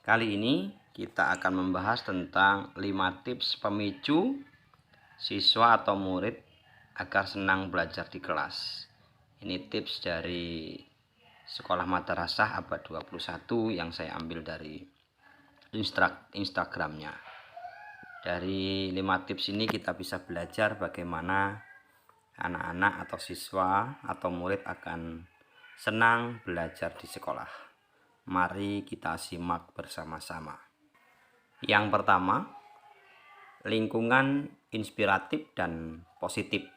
Kali ini kita akan membahas tentang 5 tips pemicu siswa atau murid agar senang belajar di kelas. Ini tips dari Sekolah Madrasah Abad 21 yang saya ambil dari Instagramnya. Dari 5 tips ini kita bisa belajar bagaimana anak-anak atau siswa atau murid akan senang belajar di sekolah. Mari kita simak bersama-sama. Yang pertama, lingkungan inspiratif dan positif.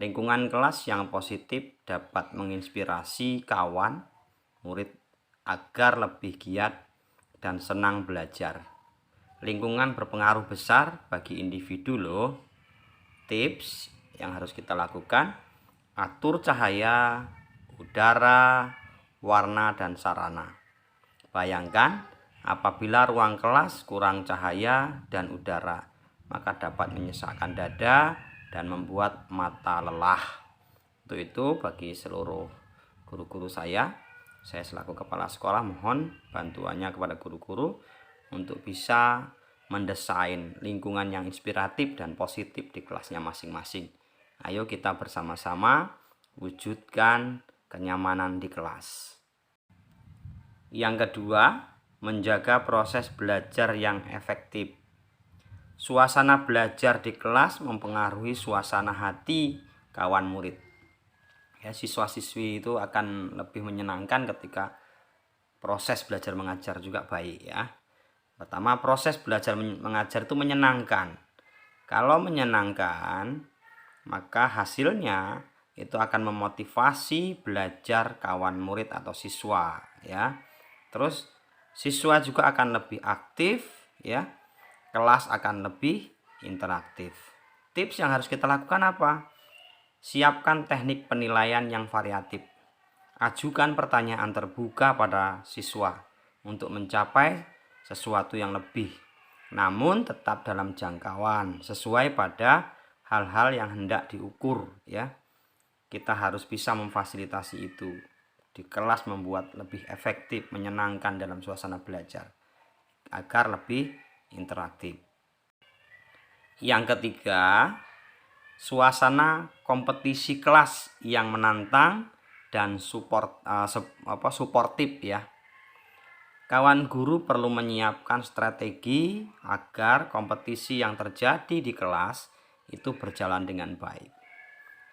Lingkungan kelas yang positif dapat menginspirasi kawan, murid agar lebih giat dan senang belajar. Lingkungan berpengaruh besar bagi individu loh. Tips yang harus kita lakukan: atur cahaya, udara, warna, dan sarana. Bayangkan apabila ruang kelas kurang cahaya dan udara, maka dapat menyesakkan dada dan membuat mata lelah. Untuk itu, bagi seluruh guru-guru saya selaku kepala sekolah mohon bantuannya kepada guru-guru untuk bisa mendesain lingkungan yang inspiratif dan positif di kelasnya masing-masing. Ayo kita bersama-sama wujudkan kenyamanan di kelas. Yang kedua, menjaga proses belajar yang efektif. Suasana belajar di kelas mempengaruhi suasana hati kawan murid. Ya, siswa-siswi itu akan lebih menyenangkan ketika proses belajar mengajar juga baik ya. Pertama, proses belajar mengajar itu menyenangkan. Kalau menyenangkan, maka hasilnya itu akan memotivasi belajar kawan murid atau siswa ya. Terus siswa juga akan lebih aktif ya. Kelas akan lebih interaktif. Tips yang harus kita lakukan apa? Siapkan teknik penilaian yang variatif. Ajukan pertanyaan terbuka pada siswa untuk mencapai sesuatu yang lebih, namun tetap dalam jangkauan sesuai pada hal-hal yang hendak diukur ya. Kita harus bisa memfasilitasi itu di kelas, membuat lebih efektif, menyenangkan dalam suasana belajar agar lebih interaktif. Yang ketiga, suasana kompetisi kelas yang menantang dan suportif ya. Kawan guru perlu menyiapkan strategi agar kompetisi yang terjadi di kelas itu berjalan dengan baik.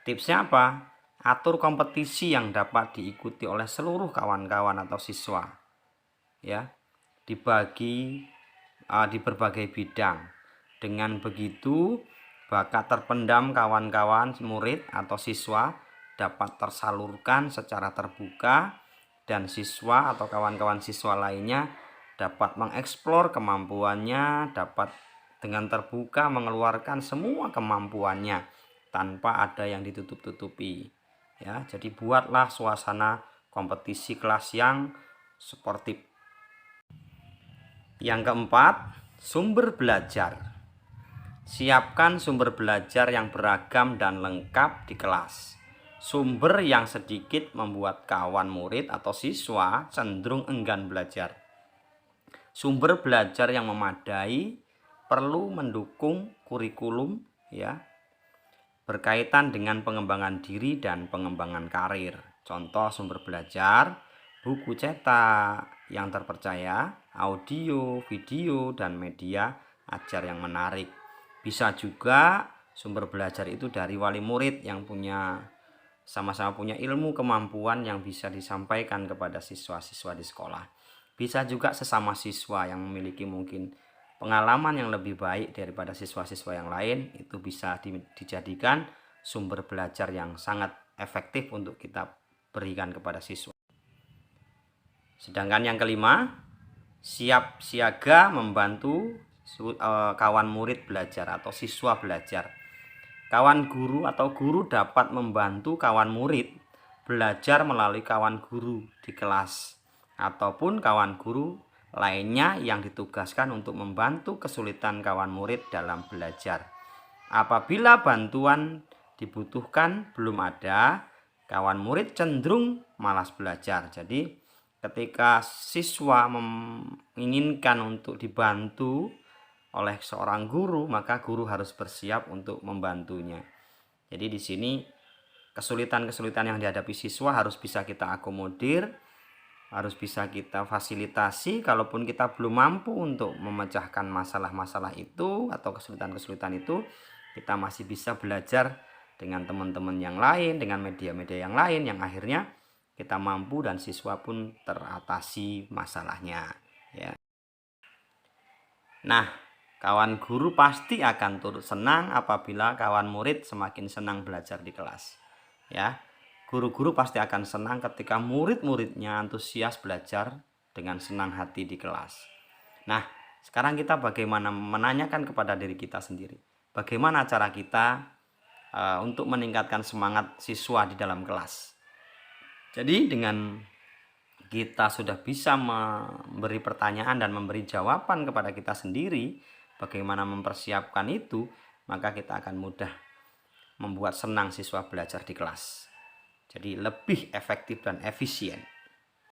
Tipsnya apa? Atur kompetisi yang dapat diikuti oleh seluruh kawan-kawan atau siswa ya, dibagi di berbagai bidang. Dengan begitu, bakat terpendam kawan-kawan murid atau siswa dapat tersalurkan secara terbuka, dan siswa atau kawan-kawan siswa lainnya dapat mengeksplor kemampuannya, dapat dengan terbuka mengeluarkan semua kemampuannya tanpa ada yang ditutup-tutupi ya. Jadi buatlah suasana kompetisi kelas yang sportif. Yang keempat, sumber belajar. Siapkan sumber belajar yang beragam dan lengkap di kelas. Sumber yang sedikit membuat kawan murid atau siswa cenderung enggan belajar. Sumber belajar yang memadai perlu mendukung kurikulum ya, berkaitan dengan pengembangan diri dan pengembangan karir. Contoh sumber belajar: buku cetak yang terpercaya, audio, video, dan media ajar yang menarik. Bisa juga sumber belajar itu dari wali murid yang sama-sama punya ilmu kemampuan yang bisa disampaikan kepada siswa-siswa di sekolah. Bisa juga sesama siswa yang memiliki mungkin pengalaman yang lebih baik daripada siswa-siswa yang lain, itu bisa dijadikan sumber belajar yang sangat efektif untuk kita berikan kepada siswa. Sedangkan yang kelima, siap siaga membantu kawan murid belajar atau siswa belajar. Kawan guru atau guru dapat membantu kawan murid belajar melalui kawan guru di kelas ataupun kawan guru lainnya yang ditugaskan untuk membantu kesulitan kawan murid dalam belajar. Apabila bantuan dibutuhkan belum ada, kawan murid cenderung malas belajar. Jadi ketika siswa menginginkan untuk dibantu oleh seorang guru, maka guru harus bersiap untuk membantunya. Jadi di sini kesulitan-kesulitan yang dihadapi siswa harus bisa kita akomodir, harus bisa kita fasilitasi. Kalaupun kita belum mampu untuk memecahkan masalah-masalah itu atau kesulitan-kesulitan itu, kita masih bisa belajar dengan teman-teman yang lain, dengan media-media yang lain, yang akhirnya kita mampu dan siswa pun teratasi masalahnya, ya. Nah, kawan guru pasti akan turut senang apabila kawan murid semakin senang belajar di kelas, ya. Guru-guru pasti akan senang ketika murid-muridnya antusias belajar dengan senang hati di kelas. Nah, sekarang kita bagaimana menanyakan kepada diri kita sendiri, bagaimana cara kita untuk meningkatkan semangat siswa di dalam kelas. Jadi dengan kita sudah bisa memberi pertanyaan dan memberi jawaban kepada kita sendiri bagaimana mempersiapkan itu, maka kita akan mudah membuat senang siswa belajar di kelas. Jadi lebih efektif dan efisien.